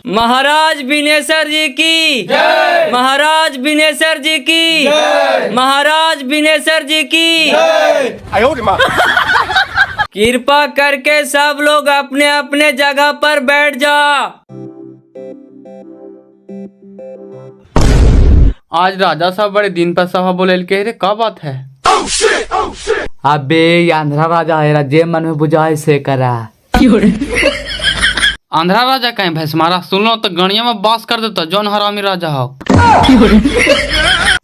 महाराज बिनेश्वर जी की जय। महाराज बिनेश्वर जी की जय। महाराज बिनेश्वर जी की जय। कृपा करके सब लोग अपने अपने जगह पर बैठ जा। आज राजा साहब बड़े दिन पर सभा बोले के रे, का बात है? अबे ये आंध्रा राजा है, जे मन में बुझाए से करा। आंध्रा राजा कहीं भैंस मारा, सुन लो तो गणिया में बास कर देता जौन हरामी राजा हो।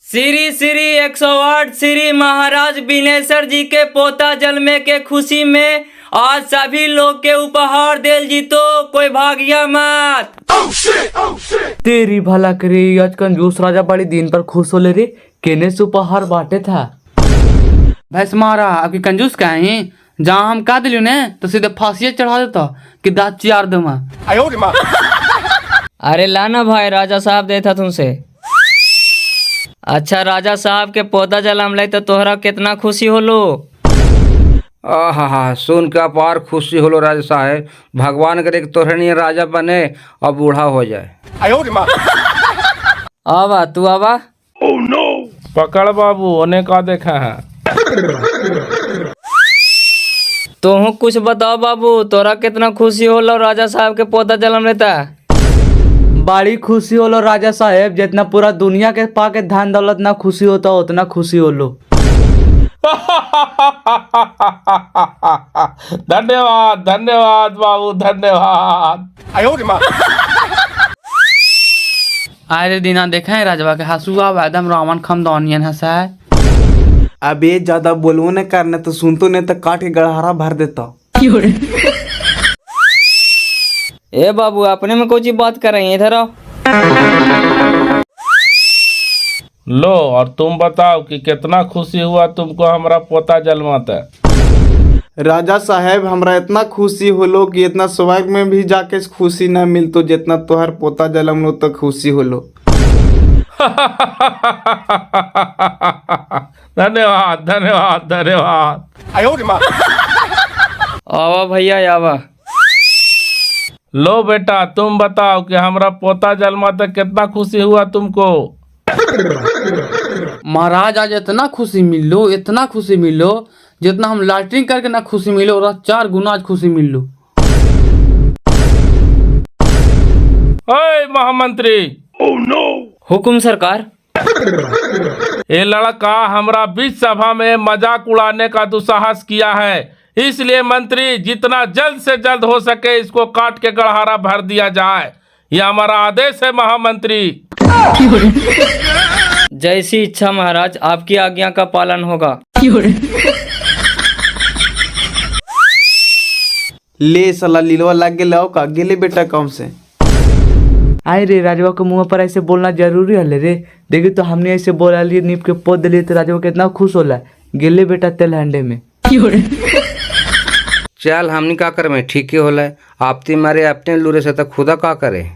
श्री श्री 108 श्री महाराज बिनेश्वर जी के पोता जन्मे के खुशी में आज सभी लोग के उपहार देल जीतो, कोई भागिया मत। तेरी भला करे, आज कंजूस राजा बड़ी दिन पर खुश हो ले रे, केने से उपहार बांटे था। भैंस मारा आपकी कंजूस कहीं, जहाँ हम कह दिलू ने तो सीधे फांसी चढ़ा देता कि दाँत चियार दूँ मैं। अरे लाना भाई, राजा साहब देता तुमसे। अच्छा राजा साहब के पोता जन्म ले तो तोहरा कितना खुशी होलो। आहा, सुन के अपार खुशी होलो राजा साहेब। भगवान करे कि तोहरे राजा बने और बूढ़ा हो जाए। आवा तू आवा। पकड़ बाबू, उन्हें का देखा है? तुम कुछ बताओ बाबू, तोरा कितना खुशी होलो राजा साहब के पोता जन्म लेता। बड़ी खुशी होलो राजा साहेब, जितना पूरा दुनिया के पाके धन दौलत ना खुशी होता उतना खुशी होलो। धन्यवाद धन्यवाद बाबू, धन्यवाद। आए दिना देखे हैं राजवा के हंसुआ एकदम रावण खमदौनियन हंसा है। अबे ज्यादा बोलवो न करने तो सुनतो नहीं तो काट के गड़हारा भर देता। ए बाबू, अपने में कोई बात कर रही है, इधर आओ। लो, और तुम बताओ कि कितना खुशी हुआ तुमको हमारा पोता जन्माता। राजा साहेब, हमरा इतना खुशी होलो कि इतना स्वर्ग में भी जाके खुशी ना मिलतो जितना तोहर पोता जन्म लो तो खुशी होलो। धन्यवाद धन्यवाद धन्यवाद। आवा भैया आवा। लो बेटा, तुम बताओ कि हमारा पोता जन्माता कितना खुशी हुआ तुमको। महाराज आज इतना खुशी मिलो, इतना खुशी मिलो जितना हम लैट्रिन करके ना खुशी मिलो और 4 गुना आज खुशी मिलो। ओए महामंत्री। हुकुम सरकार। ये लड़का हमरा बीच सभा में मजाक उड़ाने का दुस्साहस किया है, इसलिए मंत्री जितना जल्द से जल्द हो सके इसको काट के गड़हारा भर दिया जाए। यह हमारा आदेश है महामंत्री। जैसी इच्छा महाराज, आपकी आज्ञा का पालन होगा। ले साला लीलवा लग गया का गेले बेटा कम से। आए रे, राजवा के मुंह पर ऐसे बोलना जरूरी है रे। देखी तो हमने ऐसे बोला लिए, नीप के पोद दिली तो राजवा कितना खुश होला। गिले बेटा तेल हंडे में। चल हमनी का करे में ठीक ही होला। आपती मारे अपने लूरे से तो खुदा का करे।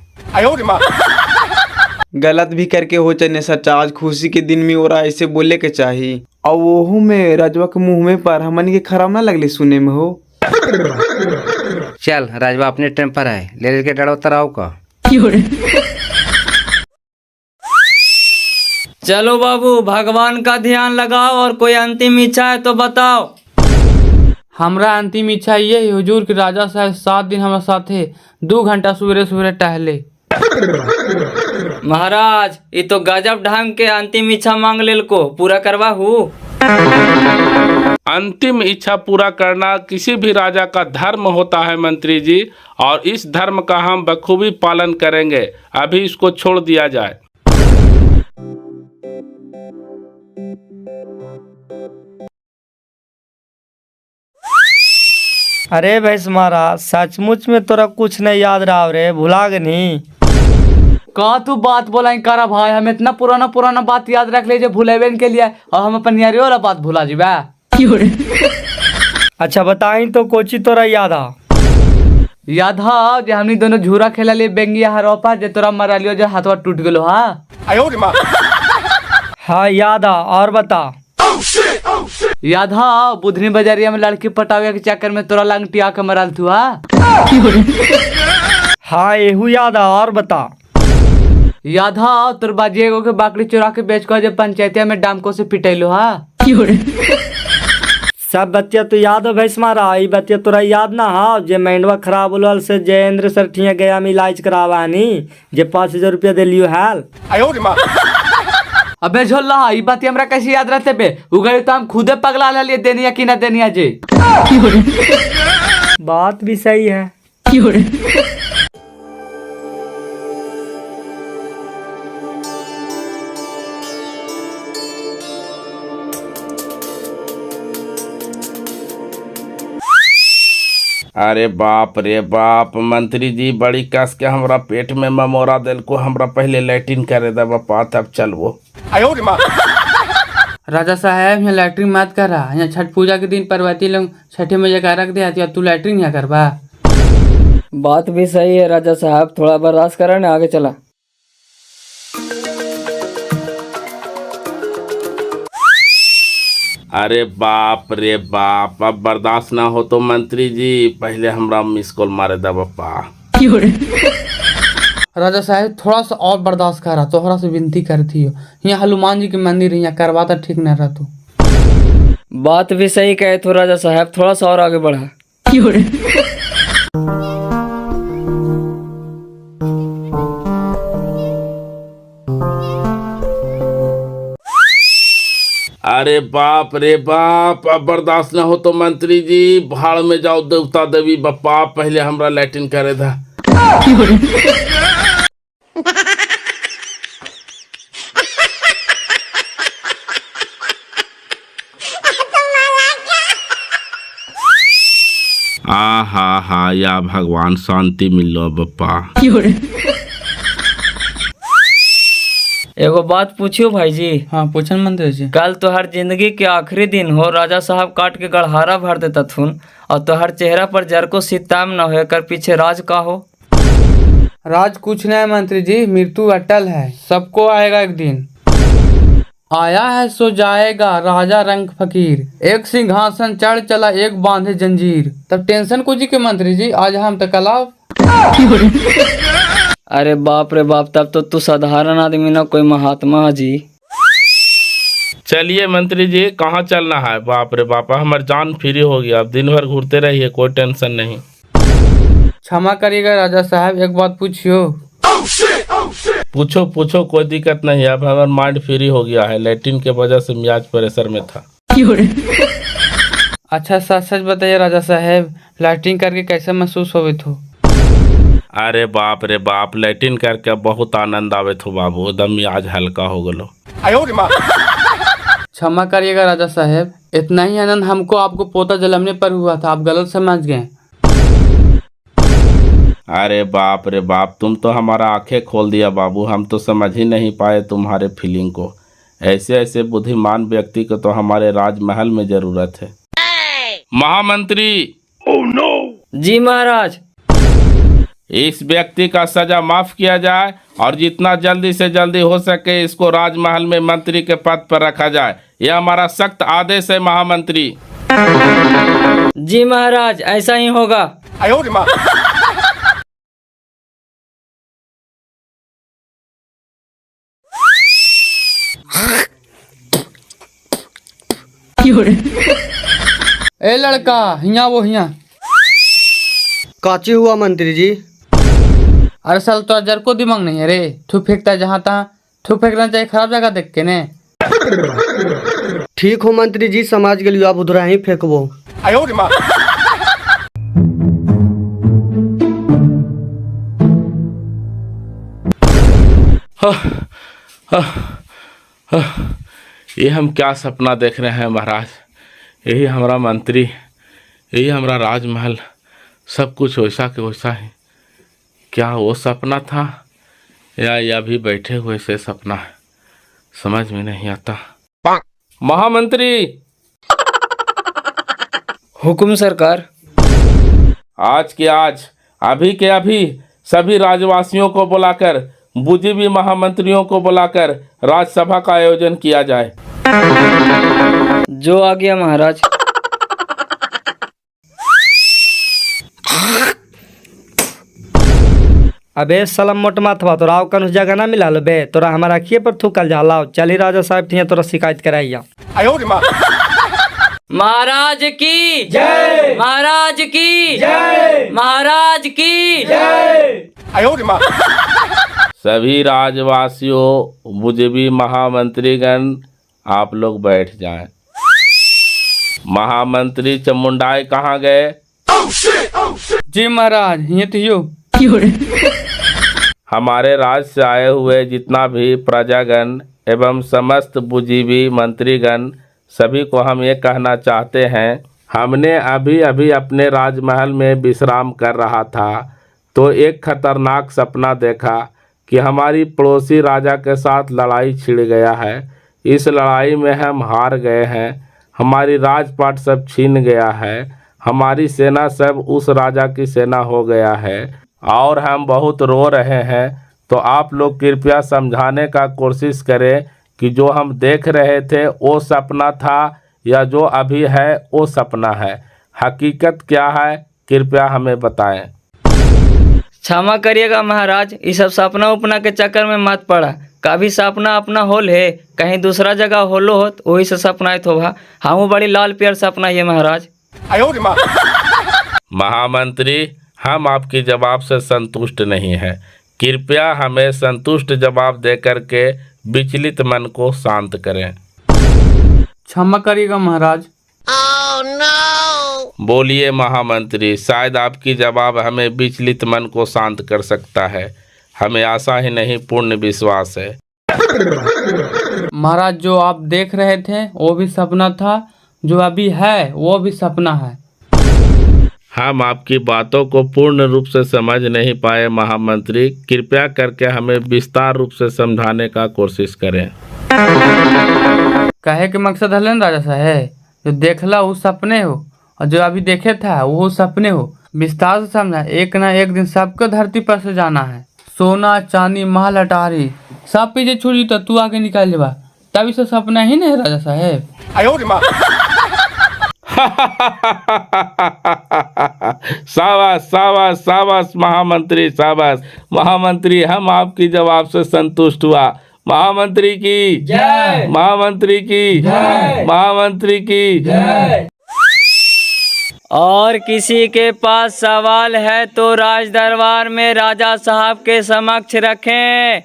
गलत भी करके हो चाहे सच्चा, आज खुशी के दिन में ओरा ऐसे बोले के चाहिए। और वो में राजवा के मुंह में पर हमन के खराब ना लगले सुने में हो। चल राजवा अपने टाइम पर आए, ले के डरो तराव का। चलो बाबू, भगवान का ध्यान लगाओ और कोई अंतिम इच्छा है तो बताओ। हमरा अंतिम इच्छा ये है हुजूर कि राजा साहब 7 दिन हमारे साथे 2 घंटा सवेरे सवेरे टहले। महाराज, ये तो गजब ढंग के अंतिम इच्छा मांग लेल को पूरा करवा हूँ। अंतिम इच्छा पूरा करना किसी भी राजा का धर्म होता है मंत्री जी, और इस धर्म का हम बखूबी पालन करेंगे। अभी इसको छोड़ दिया जाए। अरे भैंस मारा, सचमुच में तोरा कुछ नहीं याद रहा रे, भुला गए नहीं। का तू बात बोला करा भाई, हम इतना पुराना पुराना बात याद रख ले भूलेबे के लिए, और हम अपन यारी वाला बात भुला जीबा। अच्छा बताई तो कोची तोरा याद आ? याद हा जे हमनी दोनों झूरा खेला लिए बेंगिया हरोपा, जे तोरा मरा लियो जो हाथवा टूट गेलो। हाँ याद आ, और बता। याद हा बुधनी बाजारिया में लड़की पटावे के चक्कर में तोरा लंगटिया के मरल तू। हाँ एहू याद आ और बता। याद हाँ तोर बाजी एगो के बाकरी चुरा के बेच कर जब पंचायतिया में डामको से पिटैलो हा। सब बतिया तो याद हो भैंस मारा, ई बतिया तोरा याद ना हा जे मैंडवा खराब होल से जयेंद्र सर ठिया गया में इलाज करावानी जे 5,000 रुपया दिलियो हाल। अबे झोल्ला ई बात हमरा कैसे याद रहते बे, उगड़ी तो हम खुदे पगला ले लिए देनिया कि ना देनिया जे। बात भी सही है। अरे बाप रे बाप, मंत्री जी बड़ी कस के हमरा पेट में ममोरा दिल को, हमरा पहले लैट्रिन करे दे बापा तब चलबो। राजा साहब यहाँ लैट्रिन मत करा, यहाँ छठ पूजा के दिन पर्वती लोग छठे में जगह रख दे, तू लैट्रिन यहाँ करवा। बात भी सही है राजा साहब, थोड़ा बर्दाश्त करा ना, आगे चला। अरे बाप रे बाप, अब बर्दाश्त ना हो तो मंत्री जी पहले हमरा मिस कॉल मारे दे बापा। राजा साहब थोड़ा सा और बर्दाश्त करा, तोहरा से विनती करती हो, यहाँ हनुमान जी के मंदिर है, यहाँ करवाता ठीक न रह तू। बात भी सही कहे तो राजा साहब, थोड़ा सा और आगे बढ़ा। अरे बाप रे बाप, अब बर्दाश्त ना हो तो मंत्री जी भाड़ में जाओ देवता देवी बापा, पहले हमरा लैट्रिन करे था। हा या भगवान शांति मिलो बापा। एगो बात पूछियो भाई जी। हाँ पूछन मंत्री जी। कल तोहर जिंदगी के आखिरी दिन हो, राजा साहब काट के गड़हारा भर देता थुन, और तोहर चेहरा पर जरको सिताम न हो, कर पीछे राज का हो? राज कुछ नहीं मंत्री जी, मृत्यु अटल है, सबको आएगा एक दिन। आया है सो जाएगा राजा रंग फकीर, एक सिंहासन चढ़ चला एक बांधे जंजीर। तब टेंशन कुछ के मंत्री जी, आज हम तो कलाव। अरे बाप रे बाप, तब तो तू साधारण आदमी ना कोई महात्मा जी। चलिए मंत्री जी कहाँ चलना है? बाप रे बाप, हमारी जान फ्री हो गया, अब दिन भर घूरते रहिए, कोई टेंशन नहीं। क्षमा करिएगा राजा साहब, एक बात पूछियो। पूछो पूछो, कोई दिक्कत नहीं है, अब हमारा माइंड फ्री हो गया है, लैट्रिन के वजह से मियाज प्रेशर में था। अच्छा सच सच बताइए राजा साहब, लैट्रिन करके कैसे महसूस होवे थो? अरे बाप रे बाप, लैट्रिन करके बहुत आनंद आवे थो बाबू, एकदम मियाज हल्का हो गलो। क्षमा करिएगा राजा साहब, इतना ही आनंद हमको आपको पोता जलमने पर हुआ था, आप गलत समझ गए। अरे बाप रे बाप, तुम तो हमारा आंखें खोल दिया बाबू, हम तो समझ ही नहीं पाए तुम्हारे फीलिंग को। ऐसे ऐसे बुद्धिमान व्यक्ति को तो हमारे राजमहल में जरूरत है। महामंत्री। जी महाराज। इस व्यक्ति का सजा माफ किया जाए और जितना जल्दी से जल्दी हो सके इसको राजमहल में मंत्री के पद पर रखा जाए, यह हमारा सख्त आदेश है महामंत्री। जी महाराज, ऐसा ही होगा। ए लड़का, हिया वो हिया। काची हुआ मंत्री जी? अरे साल तो जर को दिमाग नहीं है रे, थू फेंकता जहाँ तहाँ, थू फेंकना चाहिए खराब जगह देख के ने। ठीक हो मंत्री जी, समझ गलियो, आप उधर ही फेंकबो। ये हम क्या सपना देख रहे हैं महाराज? यही हमारा मंत्री, यही हमारा राजमहल, सब कुछ वैसा के वैसा है। क्या वो सपना था या ये अभी बैठे हुए से सपना है, समझ में नहीं आता। महामंत्री। हुकुम सरकार। आज के आज, अभी के अभी सभी राजवासियों को बुलाकर, बुद्धिजीवी महामंत्रियों को बुलाकर राजसभा का आयोजन किया जाए। जो आ गया महाराज। अबे सलम मोट माथवा तोरा और कौन जगह ना मिला लो बे, तोरा हमारा अखिए पर थूकल जा लाओ। चली राजा साहब ठिया तोरा शिकायत कराइया। महाराज की जय, महाराज की जय, महाराज की जय। सभी राज्यवासियों, मुझे महामंत्रीगण, आप लोग बैठ जाएं। महामंत्री चमुंडाई कहाँ गए? जी महाराज, ये तो यो। हमारे राज्य से आए हुए जितना भी प्रजागण एवं समस्त बुद्धिजीवी मंत्रीगण, सभी को हम ये कहना चाहते हैं, हमने अभी अभी अपने राजमहल में विश्राम कर रहा था तो एक खतरनाक सपना देखा कि हमारी पड़ोसी राजा के साथ लड़ाई छिड़ गया है। इस लड़ाई में हम हार गए हैं, हमारी राजपाट सब छीन गया है, हमारी सेना सब उस राजा की सेना हो गया है और हम बहुत रो रहे हैं। तो आप लोग कृपया समझाने का कोशिश करें कि जो हम देख रहे थे वो सपना था या जो अभी है वो सपना है, हकीकत क्या है, कृपया हमें बताएं। क्षमा करिएगा महाराज, ये सब सपना उपना के चक्कर में मत पड़ा। कभी सपना अपना होल है, कहीं दूसरा जगह होलो हो तो वही से सपना तो भा हम बड़ी लाल प्यार सपना है महाराज। महामंत्री, हम आपके जवाब से संतुष्ट नहीं हैं, कृपया हमें संतुष्ट जवाब देकर के विचलित मन को शांत करें। क्षमा करिएगा महाराज। बोलिए महामंत्री, शायद आपकी जवाब हमें विचलित मन को शांत कर सकता है। हमें आशा ही नहीं पूर्ण विश्वास है। महाराज, जो आप देख रहे थे वो भी सपना था, जो अभी है वो भी सपना है। हम आपकी बातों को पूर्ण रूप से समझ नहीं पाए महामंत्री, कृपया करके हमें विस्तार रूप से समझाने का कोशिश करें। कहे के मकसद है ना राजा साहब, जो देखला वो सपने हो और जो अभी देखे था वो सपने हो। विस्तार से समझा, एक ना एक दिन सबको धरती पर से जाना है। सोना चांदी महल अटारी सब पीछे छुड़ी तो तू आगे निकाल लेबा, तभी से सपना ही नहीं राजा साहब। शाबाश शाबाश शाबाश महामंत्री, शाबाश महामंत्री, हम आपकी जवाब से संतुष्ट हुआ। महामंत्री की जय, महामंत्री की जय, महामंत्री की जय। और किसी के पास सवाल है तो राज दरबार में राजा साहब के समक्ष रखें।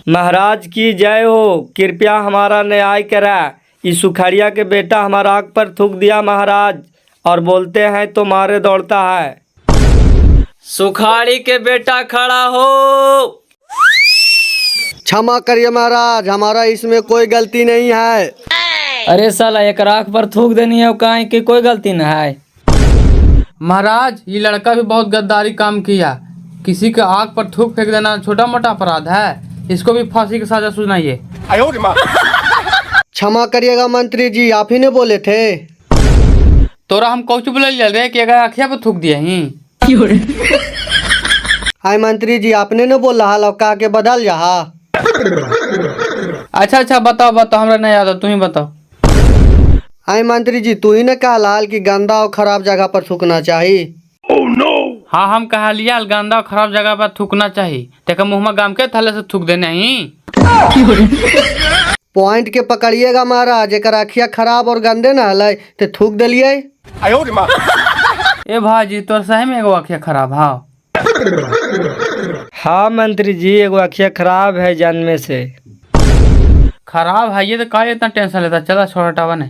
महाराज की जय हो, कृपया हमारा न्याय करा। इस सुखड़िया के बेटा हमारा आग पर थूक दिया महाराज, और बोलते हैं तो मारे दौड़ता है। सुखाड़ी के बेटा खड़ा हो। क्षमा करिए महाराज, हमारा इसमें कोई गलती नहीं है। अरे साला, एक आँख पर थूक देनी है कहीं की कोई गलती न है। महाराज, ये लड़का भी बहुत गद्दारी काम किया। किसी के आग पर थूक फेंक देना छोटा मोटा अपराध है, इसको भी फांसी की सजा सुनाइए। क्षमा करिएगा मंत्री जी, आप ही ने बोले थे। तोरा हम कौच बोले रे कि अगर अखिया पर थूक दिए ही। हाय मंत्री जी, आपने न बोल रहा लौका के बदल जहा। अच्छा बताओ हमरा नहीं याद है, तू ही बताओ। हाय मंत्री जी, तू ही ने कहा लाल की गंदा और खराब जगह पर थूकना चाहिए। हाँ, हम कहा लिया गंदा और खराब जगह पर थूकना चाहिए, तेका मुँह में गाम के थले से थूक देने ही। पॉइंट के पकड़िएगा महाराज, एक अखिया खराब और गंदे न हल तो थूक दिलिए। ए भाजी, तोर सही में एगो अखिया खराब। हाँ मंत्री जी, एगो अखिया खराब है जन्मे से। खराब है ये तो काहे इतना टेंशन लेता, चला छोड़ हटावा ने।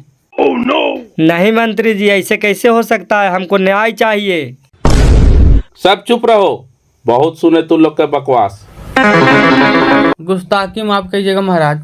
नहीं मंत्री जी, ऐसे कैसे हो सकता है, हमको न्याय चाहिए। सब चुप रहो, बहुत सुने तुम लोग के बकवास। गुस्ताखी माफ कीजिएगा महाराज।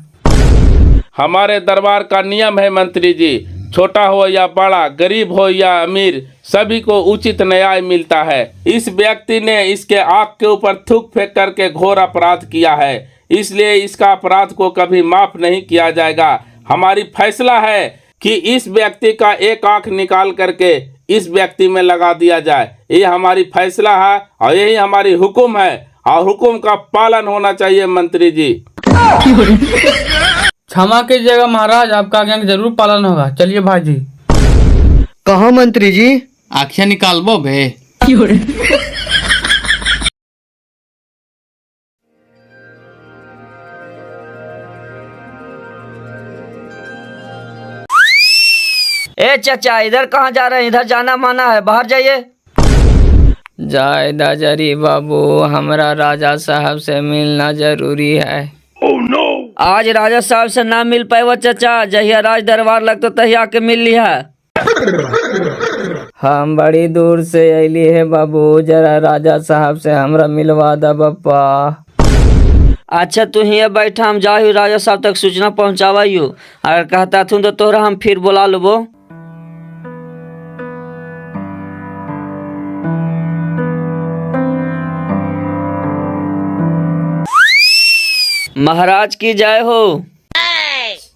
हमारे दरबार का नियम है मंत्री जी, छोटा हो या बड़ा, गरीब हो या अमीर, सभी को उचित न्याय मिलता है। इस व्यक्ति ने इसके आँख के ऊपर थूक फेंक करके घोर अपराध किया है, इसलिए इसका अपराध को कभी माफ नहीं किया जाएगा। हमारी फैसला है कि इस व्यक्ति का एक आँख निकाल करके इस व्यक्ति में लगा दिया जाए। ये हमारी फैसला है और यही हमारी हुक्म है, और हुक्म का पालन होना चाहिए मंत्री जी। क्षमा कीजिएगा महाराज, आपका आज्ञा जरूर पालन होगा। चलिए भाजी। कहाँ मंत्री जी? आँखियाँ निकालबो बे। ए चाचा, इधर कहाँ जा रहे हैं? इधर जाना माना है, बाहर जाइए। जाए दाजरी बाबू, हमरा राजा साहब से मिलना जरूरी है। आज राजा साहब से ना मिल पाए चाचा, जहिया राज दरबार लगतो तहिया के मिल लिया। हम बड़ी दूर से अली है बाबू, जरा राजा साहब से हमरा मिलवा दा बप्पा। अच्छा तू ही बैठा, हम जाही राजा साहब तक सूचना पहुँचावाइयो। अगर कहता थू तो तोरा हम फिर बुला लेबो। महाराज की जय हो।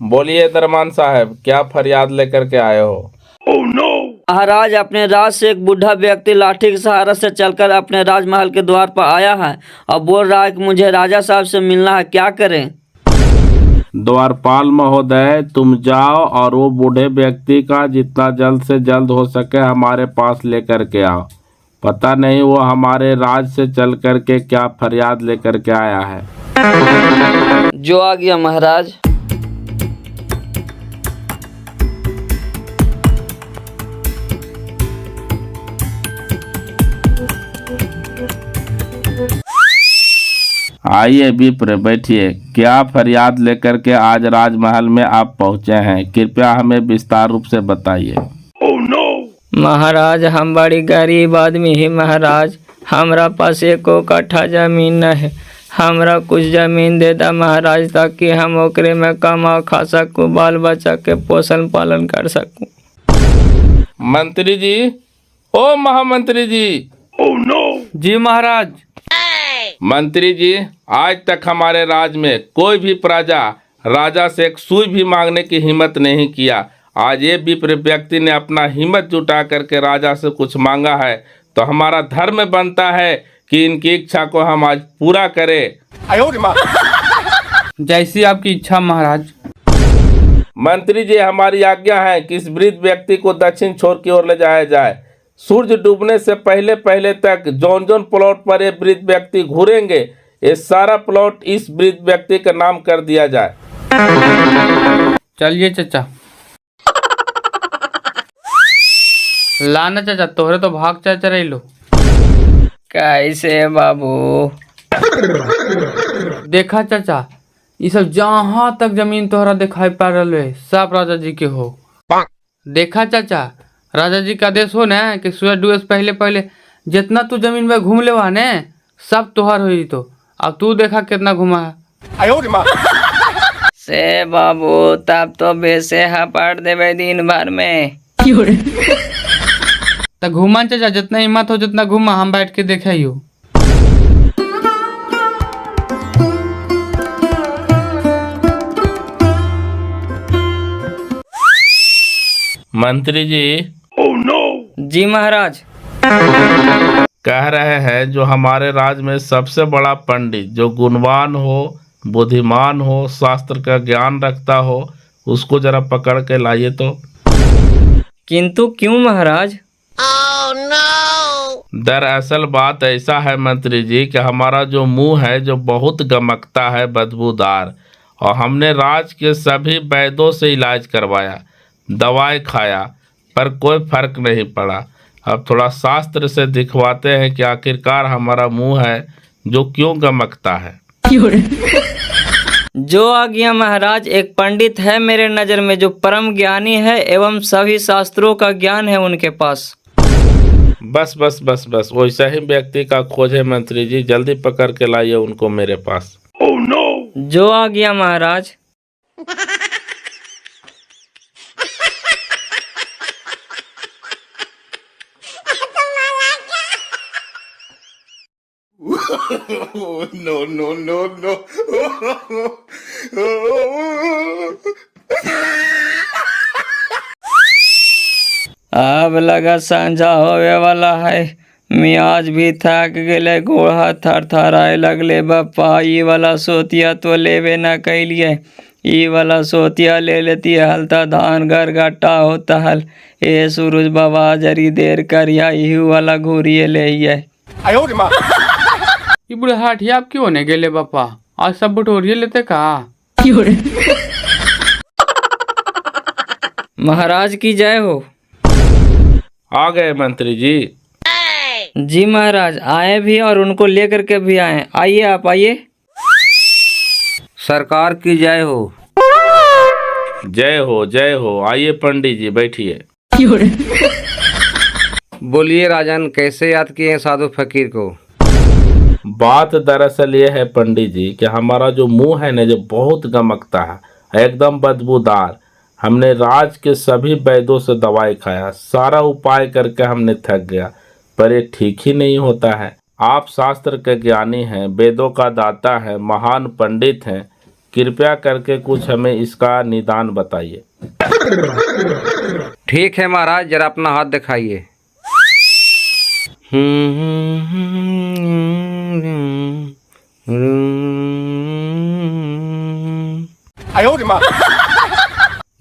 बोलिए दरमान साहब, क्या फरियाद लेकर के आए हो? महाराज, अपने राज से एक बूढ़ा व्यक्ति लाठी के सहारा से चलकर अपने राजमहल के द्वार पर आया है और बोल रहा है कि मुझे राजा साहब से मिलना है, क्या करें? द्वारपाल महोदय, तुम जाओ और वो बूढ़े व्यक्ति का जितना जल्द से जल्द हो सके हमारे पास लेकर के आओ। पता नहीं वो हमारे राज से चल कर के क्या फरियाद लेकर के आया है। जो आ गया महाराज। आइए विप्र, बैठिए। क्या फरियाद लेकर के आज राजमहल में आप पहुंचे हैं? कृपया हमें विस्तार रूप से बताइए। महाराज, हम बड़ी गरीब आदमी ही महाराज, हमरा पास एको कट्ठा जमीन न है। हमरा कुछ जमीन दे दा महाराज, ताकि हम ओकरे में कमा खा सकूं, बाल बच्चा के पोषण पालन कर सकूं। मंत्री जी, ओ महामंत्री जी। जी महाराज। मंत्री जी, आज तक हमारे राज में कोई भी प्रजा राजा से एक सुई भी मांगने की हिम्मत नहीं किया। आज ये विप्र व्यक्ति ने अपना हिम्मत जुटा करके राजा से कुछ मांगा है, तो हमारा धर्म बनता है कि इनकी इच्छा को हम आज पूरा करें। जैसी आपकी इच्छा महाराज। मंत्री जी, हमारी आज्ञा है कि इस वृद्ध व्यक्ति को दक्षिण छोर की ओर ले जाया जाए। सूरज डूबने से पहले पहले तक जौन जौन प्लॉट पर ये वृद्ध व्यक्ति घूरेंगे, ये सारा प्लॉट इस वृद्ध व्यक्ति का नाम कर दिया जाए। चलिए चाचा। लाना चाचा, तोहरे तो भाग चाचा रही लो। कैसे बाबू? देखा चाचा, ये सब जहाँ तक जमीन तोहरा दिखाई पड़ रहा है सब राजा जी के हो। देखा चाचा, राजा जी का आदेश हो न कि सूरज डूबे से पहले पहले जितना तू जमीन में घूम लेवा ने सब तोहर हुई। तो अब तू देखा कितना घुमा है। से बाबू, तब तो बेसे पड़ देवे दिन भर में। तो घुमा चाचा, जितना हिम्मत हो जितना घुमा, हम बैठ के देखे ही हो। मंत्री जी। जी महाराज। कह रहे हैं जो हमारे राज में सबसे बड़ा पंडित, जो गुणवान हो, बुद्धिमान हो, शास्त्र का ज्ञान रखता हो, उसको जरा पकड़ के लाइए तो। किंतु क्यों महाराज? दरअसल बात ऐसा है मंत्री जी कि हमारा जो मुंह है जो बहुत गमकता है, बदबूदार, और हमने राज के सभी वैद्यों से इलाज करवाया, दवाई खाया, पर कोई फर्क नहीं पड़ा। अब थोड़ा शास्त्र से दिखवाते हैं कि आखिरकार हमारा मुंह है जो क्यों गमकता है। जो आ गया महाराज। एक पंडित है मेरे नज़र में जो परम ज्ञानी है एवं सभी शास्त्रों का ज्ञान है उनके पास। बस बस बस बस, वैसा ही व्यक्ति का खोज है मंत्री जी, जल्दी पकड़ के लाइए उनको मेरे पास। जो आ गया महाराज। अब लगा सांझा होवे वाला है, मियाज भी थक गए, गोड़ हाथ थर थराए लगले। बप्पा, ई वाला सोतिया तो लेवे न कैलिए, ई वाला सोतिया ले लेती हलता धान घर गट्टा होता हल। ए सूरज बाबा जरी देर करिया, इहू वाला घूरिए ले। ये बुढ़े हाटिया आप क्यों होने गेले बापा? आज सब बटोरिए लेते का? महाराज की जय हो। आ गए मंत्री जी। जी महाराज, आए भी और उनको लेकर के भी आए। आइए, आप आइए। सरकार की जय हो। जय हो जय हो। आइए पंडित जी, बैठिए। बोलिए राजन, कैसे याद किए हैं साधु फकीर को? बात दरअसल ये है पंडित जी कि हमारा जो मुंह है ना, जो बहुत गमकता है, एकदम बदबूदार। हमने राज के सभी वैद्यों से दवाई खाया, सारा उपाय करके हमने थक गया, पर ये ठीक ही नहीं होता है। आप शास्त्र के ज्ञानी हैं, वेदों का दाता है, महान पंडित हैं, कृपया करके कुछ हमें इसका निदान बताइए। ठीक है महाराज, जरा अपना हाथ दिखाइए।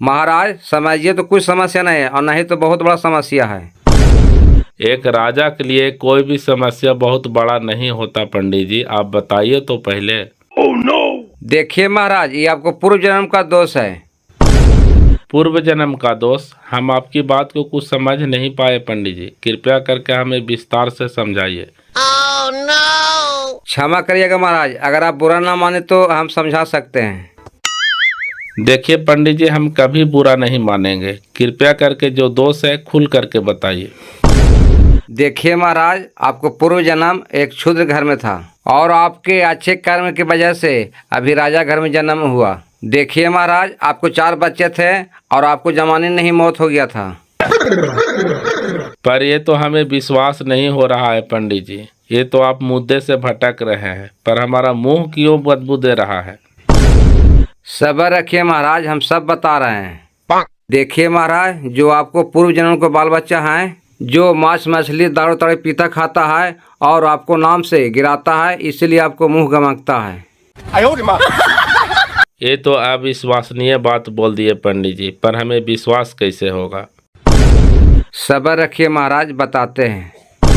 महाराज समझिए, तो कुछ समस्या नहीं है और नहीं तो बहुत बड़ा समस्या है। एक राजा के लिए कोई भी समस्या बहुत बड़ा नहीं होता पंडित जी, आप बताइए तो पहले। देखिए महाराज, ये आपको पूर्व जन्म का दोष है। पूर्व जन्म का दोष? हम आपकी बात को कुछ समझ नहीं पाए पंडित जी, कृपया करके हमें विस्तार से समझाइए। क्षमा करिएगा महाराज, अगर आप बुरा ना माने तो हम समझा सकते हैं। देखिए पंडित जी, हम कभी बुरा नहीं मानेंगे, कृपया करके जो दोष है खुल करके बताइए। देखिए महाराज, आपको पूर्व जन्म एक क्षुद्र घर में था और आपके अच्छे कर्म की वजह से अभी राजा घर में जन्म हुआ। देखिए महाराज, आपको 4 बच्चे थे और आपको जमाने नहीं मौत हो गया था। पर ये तो हमें विश्वास नहीं हो रहा है पंडित जी, ये तो आप मुद्दे से भटक रहे हैं, पर हमारा मुंह क्यों बदबू दे रहा है? सब्र रखिए महाराज, हम सब बता रहे हैं। देखिए महाराज, जो आपको पूर्व जन्म को बाल बच्चा है, जो मांस मछली दारू ताड़ी पीता खाता है और आपको नाम से गिराता है, इसलिए आपको मुंह गमकता है। ये तो अविश्वसनीय बात बोल दिए पंडित जी, पर हमें विश्वास कैसे होगा? सब्र रखिए महाराज, बताते हैं।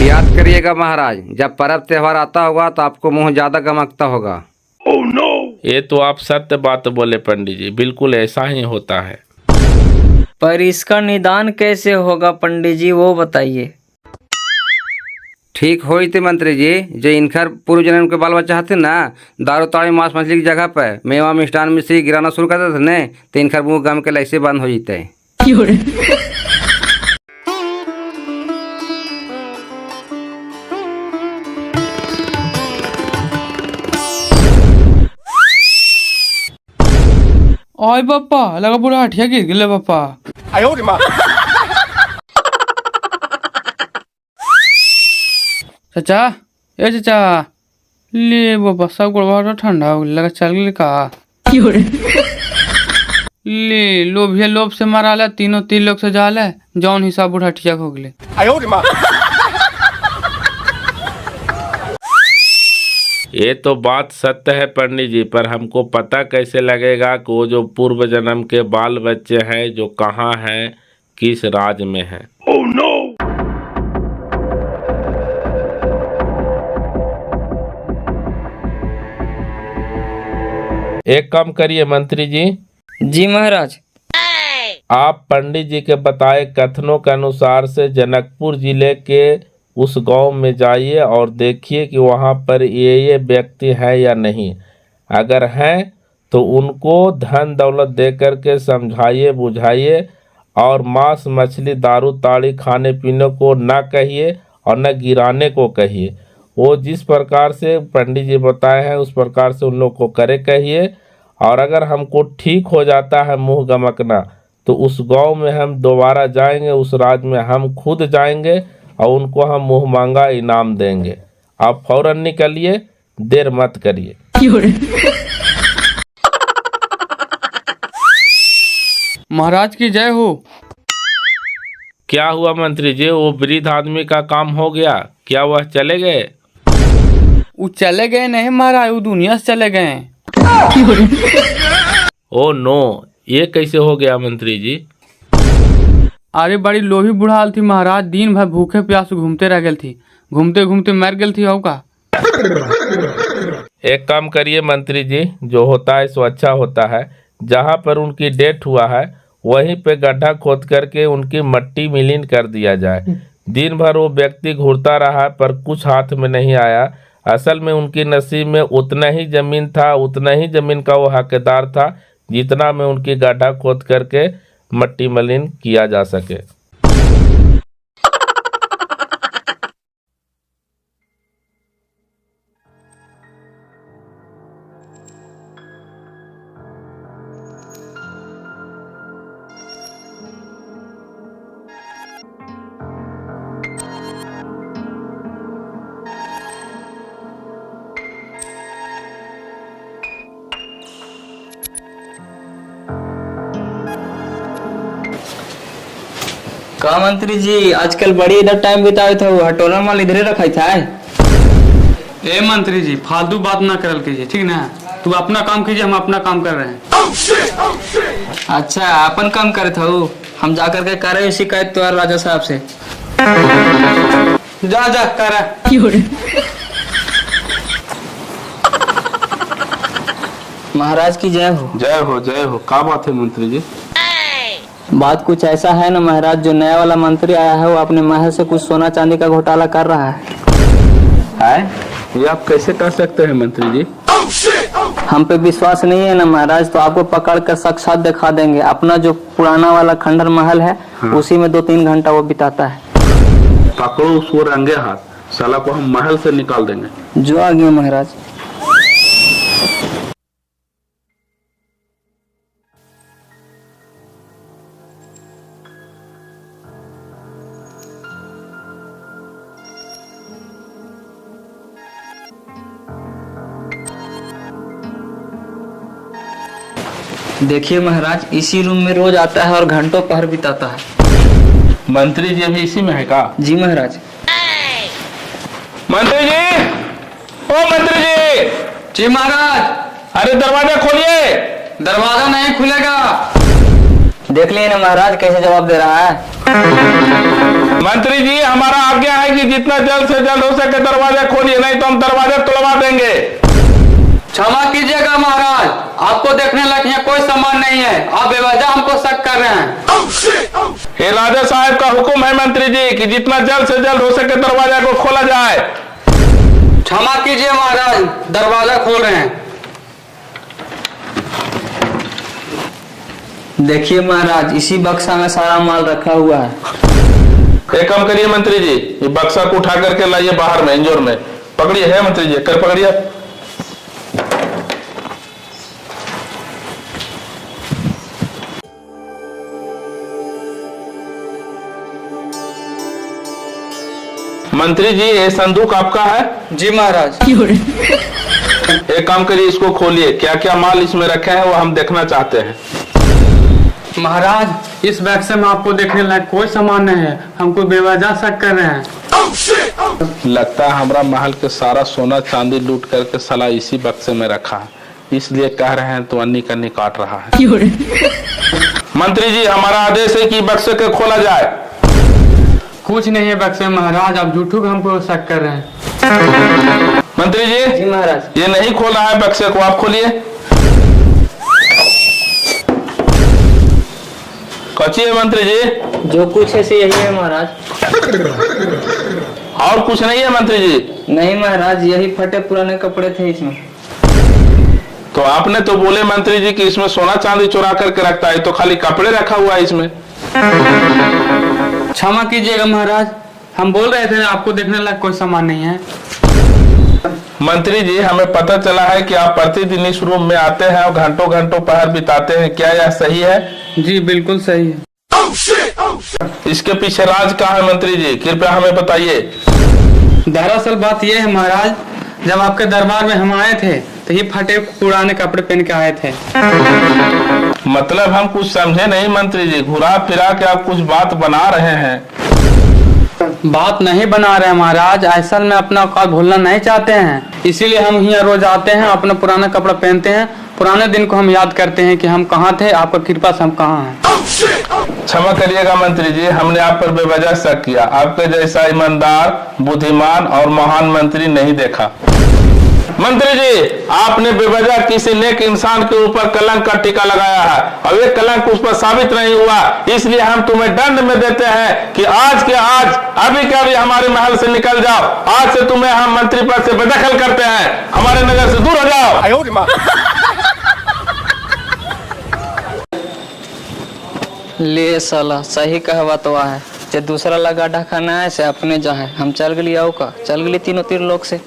याद करिएगा महाराज, जब पर्व त्योहार आता होगा तो आपको मुंह ज्यादा गमकता होगा। ये तो आप सत्य बात बोले पंडित जी, बिल्कुल ऐसा ही होता है। पर इसका निदान कैसे होगा पंडित जी, वो बताइए। ठीक होई थे मंत्री जी, जो इनकर पूर्व जन्म के बाल बच्चा थे ना, दारू ताड़ी मांस मछली की जगह पर मेवा मिष्ठान मिश्री गिराना शुरू कर देते ने, तो इनकर मुंह गम के ऐसे बंद हो जाते। ओए पापा, लगा पूरा हटिया गिर गिले पापा। चाचा, ए चाचा, ले बाबा सब गोड़ ठंडा हो गया, लगा चल गई का। ले लोभिया लोभ से मारा ला, तीनों 3 लोग से जाल है, जौन हिसाब बुढ़ा ठिया हो गए। ये तो बात सत्य है पंडित जी, पर हमको पता कैसे लगेगा कि वो जो पूर्व जन्म के बाल बच्चे हैं जो कहाँ हैं, किस राज में हैं? एक काम करिए मंत्री जी। जी महाराज। आप पंडित जी के बताए कथनों के अनुसार से जनकपुर जिले के उस गांव में जाइए और देखिए कि वहां पर ये व्यक्ति है या नहीं। अगर हैं तो उनको धन दौलत दे करके समझाइए, बुझाइए और मांस मछली दारू ताड़ी खाने पीने को ना कहिए और न गिराने को कहिए। वो जिस प्रकार से पंडित जी बताए हैं उस प्रकार से उन लोग को करे कहिए। और अगर हमको ठीक हो जाता है मुंह गमकना, तो उस गांव में हम दोबारा जाएंगे, उस राज में हम खुद जाएंगे और उनको हम मुंह मांगा इनाम देंगे। आप फौरन निकलिए, देर मत करिए। महाराज की जय हो। क्या हुआ मंत्री जी, वो वृद्ध आदमी का काम हो गया क्या? वह चले गए? वो चले गए नहीं महाराज, वो दुनिया से चले गए। ओ नो, ये कैसे हो गया मंत्री जी? अरे बड़ी लोभी बुढ़ाल थी महाराज, दिन भर भूखे प्यास घूमते रह गई थी, घूमते घूमते मर गई थी। हो का एक काम करिए मंत्री जी, जो होता है सो अच्छा होता है। जहाँ पर उनकी डेथ हुआ है वहीं पे गड्ढा खोद करके उनकी मट्टी मिलीन कर दिया जाए। दिन भर वो व्यक्ति घूरता रहा पर कुछ हाथ में नहीं आया। असल में उनकी नसीब में उतना ही जमीन था, उतना ही जमीन का वो हकदार था जितना में उनकी गड्ढा खोद करके मट्टी मलिन किया जा सके। का मंत्री जी आजकल बड़ी इधर टाइम बिताए थे, हटोला माल इधरे रखा था। ए मंत्री जी फालतू बात ना करल कीजिए, ठीक ना। तू अपना काम कीजिए, हम अपना काम कर रहे हैं। अच्छा अपन काम करे था, हम जाकर के करे शिकायत तो राजा साहब से। जा जा कर। महाराज की जय हो। जय हो जय हो। क्या बात है मंत्री जी? बात कुछ ऐसा है ना महाराज, जो नया वाला मंत्री आया है वो अपने महल से कुछ सोना चांदी का घोटाला कर रहा है। ये आप कैसे कर सकते हैं मंत्री जी? हम पे विश्वास नहीं है ना महाराज, तो आपको पकड़ कर साक्षात दिखा देंगे। अपना जो पुराना वाला खंडर महल है उसी में 2-3 घंटा वो बिताता है। पकड़ो उसको रंगे हाथ, साला को हम महल से निकाल देंगे। जो आ गया महाराज। देखिए महाराज, इसी रूम में रोज आता है और घंटों पहर बिताता है। मंत्री जी अभी इसी में है का? जी महाराज। मंत्री जी, ओ मंत्री जी। जी महाराज। अरे दरवाजा खोलिए। दरवाजा नहीं खुलेगा। देख लिए ना महाराज कैसे जवाब दे रहा है। मंत्री जी हमारा आज्ञा है कि जितना जल्द से जल्द हो सके दरवाजा खोलिए, नहीं तो हम दरवाजा तोड़वा देंगे। क्षमा कीजिएगा महाराज, आपको देखने लायक यहाँ कोई सामान नहीं है, आप बेवजह हमको शक कर रहे हैं। ये राजा साहब का हुक्म है मंत्री जी कि जितना जल्द से जल्द हो सके दरवाजा को खोला जाए। क्षमा कीजिए महाराज, दरवाजा खोल रहे हैं। देखिए महाराज, इसी बक्सा में सारा माल रखा हुआ है। एक काम करिए मंत्री जी, ये बक्सा को उठा करके लाइए बाहर में, इंजोर में पकड़िए। है मंत्री जी, कर पकड़िए। मंत्री जी ये संदूक आपका है? जी महाराज। एक काम करिए, इसको खोलिए। क्या क्या माल इसमें रखे हैं वो हम देखना चाहते हैं। महाराज, इस बक्से में आपको देखने लायक कोई सामान नहीं है, हमको बेवजह शक कर रहे हैं। लगता है हमारा महल के सारा सोना चांदी लूट करके साला इसी बक्से में रखा है, इसलिए कह रहे हैं तो अन्नी कन्नी काट रहा है। मंत्री जी हमारा आदेश है कि बक्से को खोला जाए। कुछ नहीं है बक्से में महाराज, आप झूठू हमको शक कर रहे हैं। मंत्री जी। जी महाराज। ये नहीं खोला है बक्से को, आप खोलिए। कच्ची है मंत्री जी? जो कुछ है से यही है महाराज। और कुछ नहीं है मंत्री जी? नहीं महाराज, यही फटे पुराने कपड़े थे इसमें। तो आपने तो बोले मंत्री जी कि इसमें सोना चांदी चुरा करके रखता है, तो खाली कपड़े रखा हुआ है इसमें। क्षमा कीजिएगा महाराज, हम बोल रहे थे आपको देखने लायक कोई सामान नहीं है। मंत्री जी हमें पता चला है कि आप प्रतिदिन इस रूम में आते हैं और घंटों घंटों पहर बिताते हैं, क्या यह सही है? जी बिल्कुल सही है। इसके पीछे राज क्या है मंत्री जी, कृपया हमें बताइए। दरअसल बात यह है महाराज, जब आपके दरबार में हम आए थे तो ये फटे पुराने कपड़े पहन के आए थे। मतलब हम कुछ समझे नहीं मंत्री जी, घुरा फिरा के आप कुछ बात बना रहे हैं। बात नहीं बना रहे महाराज, असल में अपना औकात भूलना नहीं चाहते हैं, इसीलिए हम यहाँ रोज आते हैं, अपना पुराना कपड़ा पहनते हैं, पुराने दिन को हम याद करते हैं कि हम कहाँ थे, आपका कृपा से हम कहाँ हैं। क्षमा करिएगा मंत्री जी, हमने आप पर बेवजह शक किया। आपके जैसा ईमानदार, बुद्धिमान और महान मंत्री नहीं देखा। मंत्री जी, आपने बेवजह किसी नेक इंसान के ऊपर कलंक का टीका लगाया है और ये कलंक उस पर साबित नहीं हुआ, इसलिए हम तुम्हें दंड में देते हैं कि आज के आज अभी के अभी हमारे महल से निकल जाओ। आज से तुम्हें हम मंत्री पद से बेदखल करते हैं, हमारे नगर से दूर हो जाओ। ले साला सही कहवा तो है, जे दूसरा लगा ढखाना है से अपने जा है। हम चल गली आओ का, चल गली तीनों तीर लोग से।